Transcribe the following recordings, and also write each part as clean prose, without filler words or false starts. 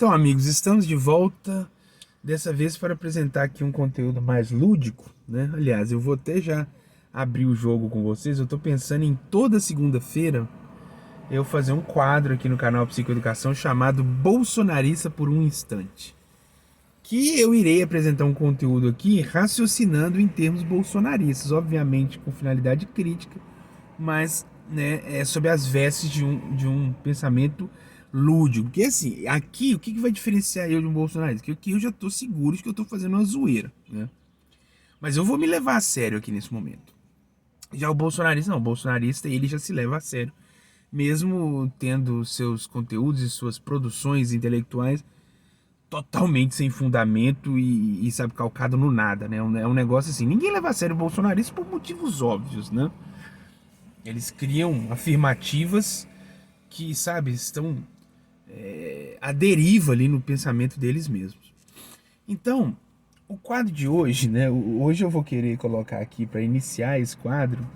Então, amigos, estamos de volta, dessa vez para apresentar aqui um conteúdo mais lúdico, né? Aliás, eu vou até já abrir o jogo com vocês. Eu tô pensando em toda segunda-feira eu fazer um quadro aqui no canal Psicoeducação chamado Bolsonarista por um Instante. Que eu irei apresentar um conteúdo aqui raciocinando em termos bolsonaristas, obviamente com finalidade crítica, mas né, é sob as vestes de um pensamento lúdico. Porque assim, aqui o que vai diferenciar eu de um bolsonarista? Que aqui eu já tô seguro de que eu tô fazendo uma zoeira, né? Mas eu vou me levar a sério aqui nesse momento. Já o bolsonarista não, o bolsonarista ele já se leva a sério, mesmo tendo seus conteúdos e suas produções intelectuais totalmente sem fundamento e sabe, calcado no nada, né? É um negócio assim, ninguém leva a sério o bolsonarista por motivos óbvios, né? Eles criam afirmativas que, sabe, estão à deriva ali no pensamento deles mesmos. Então, o quadro de hoje, né? Hoje eu vou querer colocar aqui para iniciar esse quadro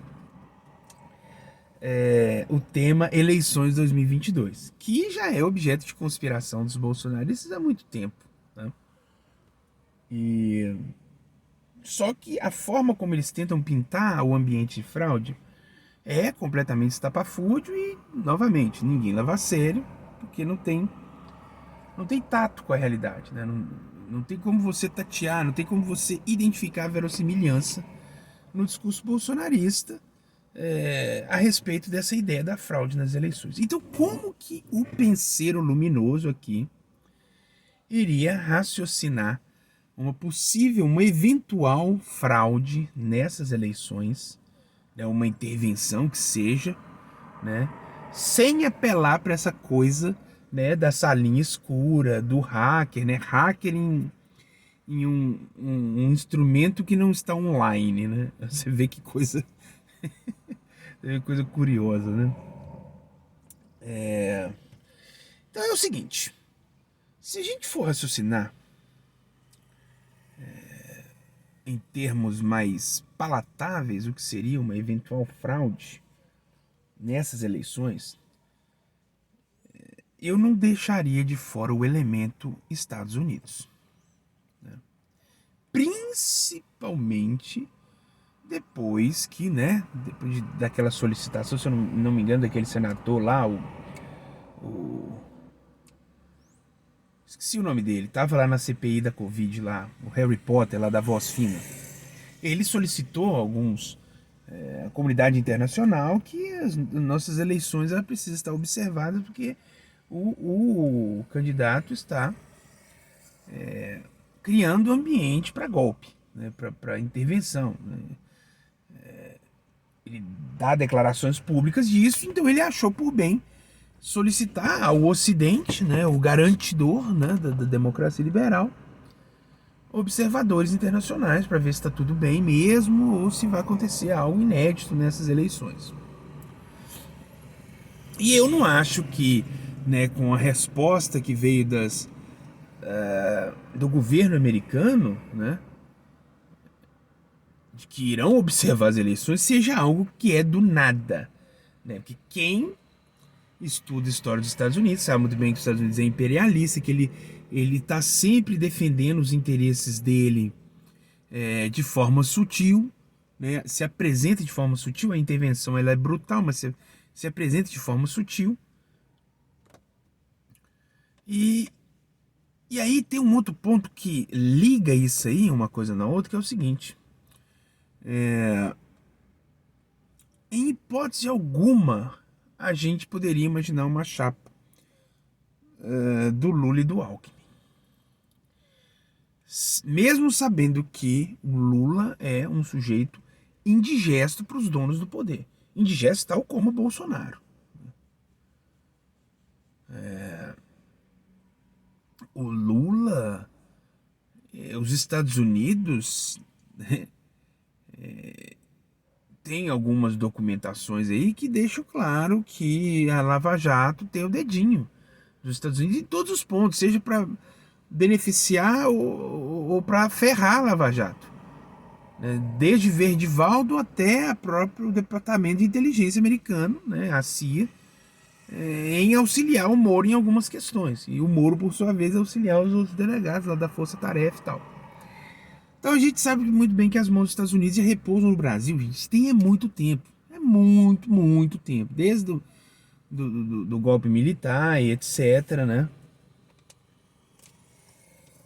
o tema eleições 2022, que já é objeto de conspiração dos bolsonaristas há muito tempo, né? E só que a forma como eles tentam pintar o ambiente de fraude é completamente estapafúrdio e, novamente, ninguém leva a sério, porque não tem tato com a realidade, né? Não tem como você tatear, não tem como você identificar a verossimilhança no discurso bolsonarista a respeito dessa ideia da fraude nas eleições. Então, como que o penseiro luminoso aqui iria raciocinar uma eventual fraude nessas eleições, né? Uma intervenção que seja, né? Sem apelar para essa coisa, né, da salinha escura, do hacker, né? Hacker em um instrumento que não está online, né? Você vê que coisa, coisa curiosa, né? Então é o seguinte, se a gente for raciocinar em termos mais palatáveis o que seria uma eventual fraude nessas eleições, eu não deixaria de fora o elemento Estados Unidos, né? Principalmente depois que, né, depois daquela solicitação, se eu não me engano, daquele senador lá, o esqueci o nome dele, tava lá na CPI da Covid lá, o Harry Potter lá da Voz Fina. Ele solicitou a comunidade internacional que as nossas eleições ela precisa estar observadas porque o candidato está criando ambiente para golpe, né, para intervenção, né? Ele dá declarações públicas disso, então ele achou por bem solicitar ao Ocidente, né, o garantidor, né, da democracia liberal, observadores internacionais para ver se está tudo bem mesmo ou se vai acontecer algo inédito nessas eleições. E eu não acho que, né, com a resposta que veio do governo americano, né, de que irão observar as eleições, seja algo que é do nada, né? Porque quem estuda a história dos Estados Unidos sabe muito bem que os Estados Unidos é imperialista, que ele está sempre defendendo os interesses dele de forma sutil, né? Se apresenta de forma sutil, a intervenção ela é brutal, mas se apresenta de forma sutil. E aí tem um outro ponto que liga isso aí, uma coisa na outra, que é o seguinte. Em hipótese alguma, a gente poderia imaginar uma chapa do Lula e do Alckmin. Mesmo sabendo que o Lula é um sujeito indigesto para os donos do poder. Indigesto tal como o Bolsonaro. O Lula, os Estados Unidos, tem algumas documentações aí que deixam claro que a Lava Jato tem o dedinho dos Estados Unidos em todos os pontos, seja para beneficiar ou para ferrar a Lava Jato, né? Desde Verdivaldo até o próprio Departamento de Inteligência americano, né? A CIA, em auxiliar o Moro em algumas questões. E o Moro, por sua vez, auxiliar os outros delegados lá da Força Tarefa e tal. Então a gente sabe muito bem que as mãos dos Estados Unidos já repousam no Brasil, gente, tem muito tempo. É muito, muito tempo. Desde do golpe militar e etc, né?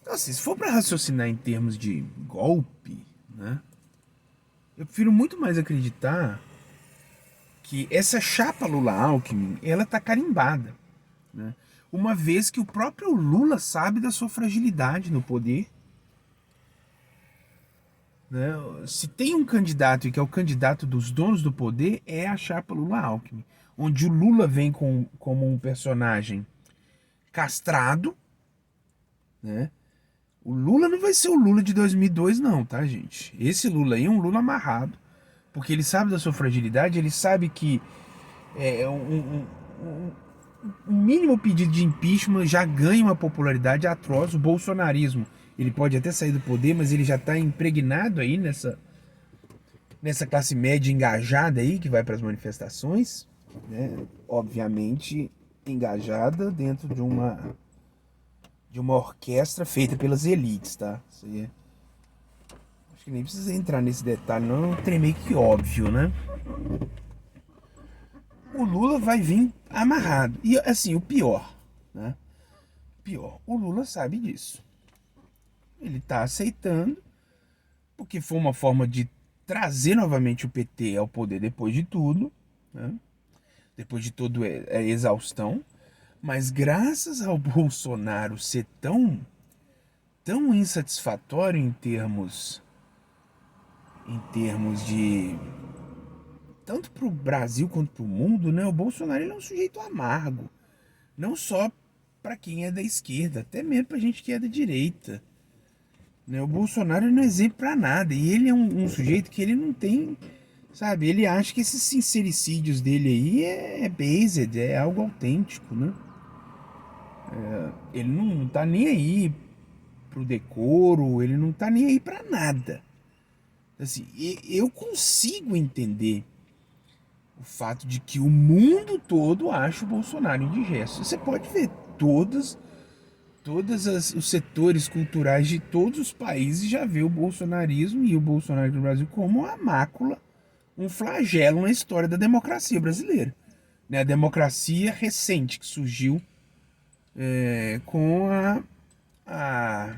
Então, assim, se for para raciocinar em termos de golpe, né? Eu prefiro muito mais acreditar que essa chapa Lula-Alckmin, ela tá carimbada, né? Uma vez que o próprio Lula sabe da sua fragilidade no poder, né? Se tem um candidato e que é o candidato dos donos do poder, é a chapa Lula-Alckmin, onde o Lula vem como um personagem castrado, né? O Lula não vai ser o Lula de 2002 não, tá, gente? Esse Lula aí é um Lula amarrado, porque ele sabe da sua fragilidade, ele sabe que um mínimo pedido de impeachment já ganha uma popularidade atroz. O bolsonarismo, ele pode até sair do poder, mas ele já está impregnado aí nessa classe média engajada aí que vai para as manifestações, né? Obviamente engajada dentro de uma orquestra feita pelas elites, tá? Acho que nem precisa entrar nesse detalhe, não, é um trem meio que óbvio, né? O Lula vai vir amarrado. E assim, o pior, né? Pior, o Lula sabe disso. Ele tá aceitando, porque foi uma forma de trazer novamente o PT ao poder depois de tudo, né? Depois de toda a exaustão. Mas graças ao Bolsonaro ser tão insatisfatório em termos de tanto para o Brasil quanto para o mundo, né? O Bolsonaro ele é um sujeito amargo, não só para quem é da esquerda, até mesmo para gente que é da direita, né? O Bolsonaro não é exemplo para nada e ele é um sujeito que ele não tem, sabe? Ele acha que esses sincericídios dele aí é based, é algo autêntico, né? Ele não tá nem aí pro decoro, ele não tá nem aí para nada. Assim, eu consigo entender o fato de que o mundo todo acha o Bolsonaro indigesto. Você pode ver os setores culturais de todos os países já vê o bolsonarismo e o Bolsonaro no Brasil como uma mácula, um flagelo na história da democracia brasileira, né? A democracia recente que surgiu com a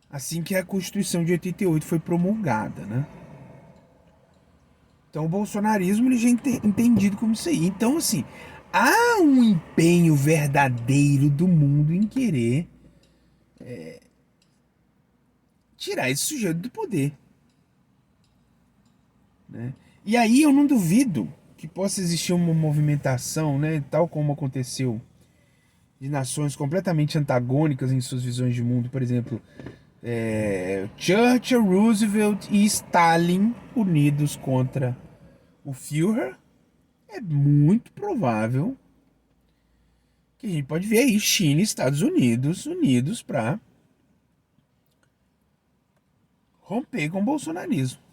assim que a Constituição de 88 foi promulgada, né? Então o bolsonarismo ele já é entendido como isso aí. Então, assim, há um empenho verdadeiro do mundo em querer tirar esse sujeito do poder, né? E aí eu não duvido que possa existir uma movimentação, né, tal como aconteceu de nações completamente antagônicas em suas visões de mundo, por exemplo, Churchill, Roosevelt e Stalin unidos contra o Führer. É muito provável que a gente pode ver aí China e Estados Unidos unidos para romper com o bolsonarismo.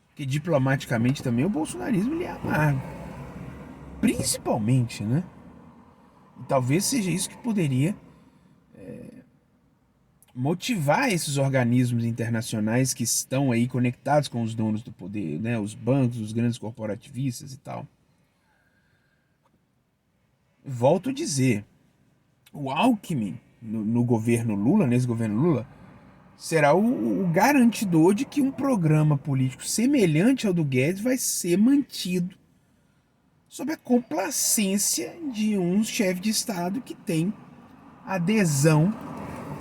Porque diplomaticamente também o bolsonarismo ele é amargo. Principalmente, né? E talvez seja isso que poderia motivar esses organismos internacionais que estão aí conectados com os donos do poder, né? Os bancos, os grandes corporativistas e tal. Volto a dizer, o Alckmin no governo Lula, nesse governo Lula, será o garantidor de que um programa político semelhante ao do Guedes vai ser mantido sob a complacência de um chefe de Estado que tem adesão,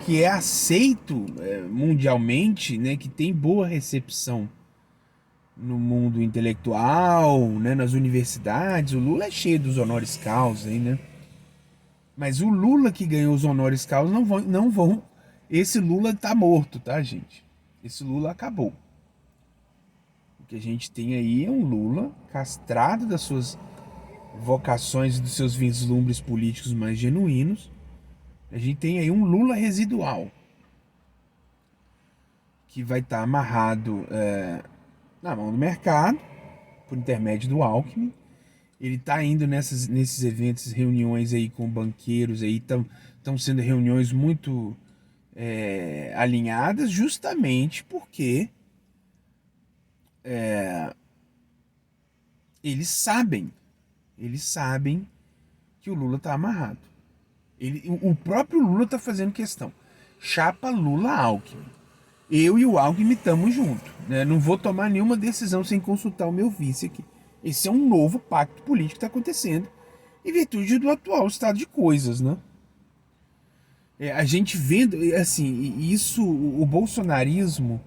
que é aceito mundialmente, né, que tem boa recepção no mundo intelectual, né, nas universidades. O Lula é cheio dos honoris causa, aí, né? Mas o Lula que ganhou os honoris causa não vão. Esse Lula tá morto, tá, gente? Esse Lula acabou. O que a gente tem aí é um Lula castrado das suas vocações e dos seus vislumbres políticos mais genuínos. A gente tem aí um Lula residual que vai estar amarrado na mão do mercado por intermédio do Alckmin. Ele tá indo nesses eventos, reuniões aí com banqueiros aí, estão sendo reuniões muito alinhadas, justamente porque eles sabem que o Lula tá amarrado. O próprio Lula tá fazendo questão. Chapa Lula-Alckmin. Eu e o Alckmin estamos juntos. Né? Não vou tomar nenhuma decisão sem consultar o meu vice aqui. Esse é um novo pacto político que está acontecendo em virtude do atual estado de coisas, né? A gente vendo, assim, isso, o bolsonarismo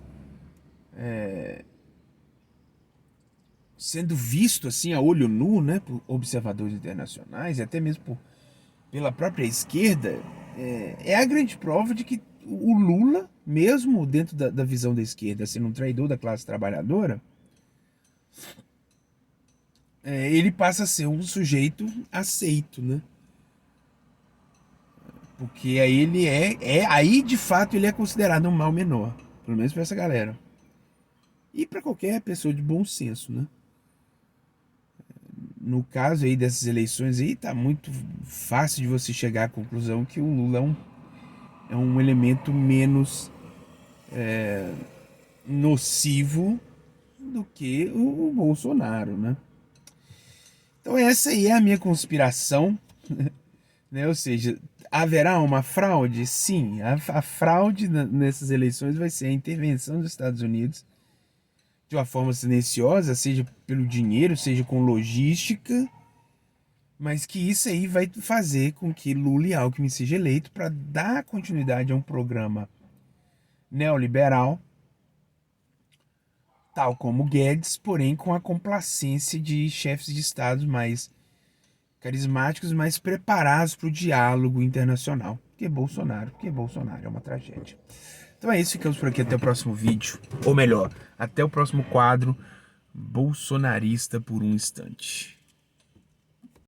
sendo visto assim a olho nu, né, por observadores internacionais e até mesmo pela própria esquerda, é a grande prova de que o Lula, mesmo dentro da visão da esquerda, sendo um traidor da classe trabalhadora, ele passa a ser um sujeito aceito, né? Porque aí ele aí de fato ele é considerado um mal menor, pelo menos para essa galera. E para qualquer pessoa de bom senso, né? No caso aí dessas eleições aí, tá muito fácil de você chegar à conclusão que o Lula é um elemento menos nocivo do que o Bolsonaro, né? Então essa aí é a minha conspiração, né? Ou seja, haverá uma fraude? Sim, a fraude nessas eleições vai ser a intervenção dos Estados Unidos de uma forma silenciosa, seja pelo dinheiro, seja com logística, mas que isso aí vai fazer com que Lula e Alckmin seja eleito para dar continuidade a um programa neoliberal, tal como Guedes, porém com a complacência de chefes de Estado mais carismáticos, mais preparados para o diálogo internacional. Porque Bolsonaro é uma tragédia. Então é isso, ficamos por aqui até o próximo vídeo. Ou melhor, até o próximo quadro bolsonarista por um instante.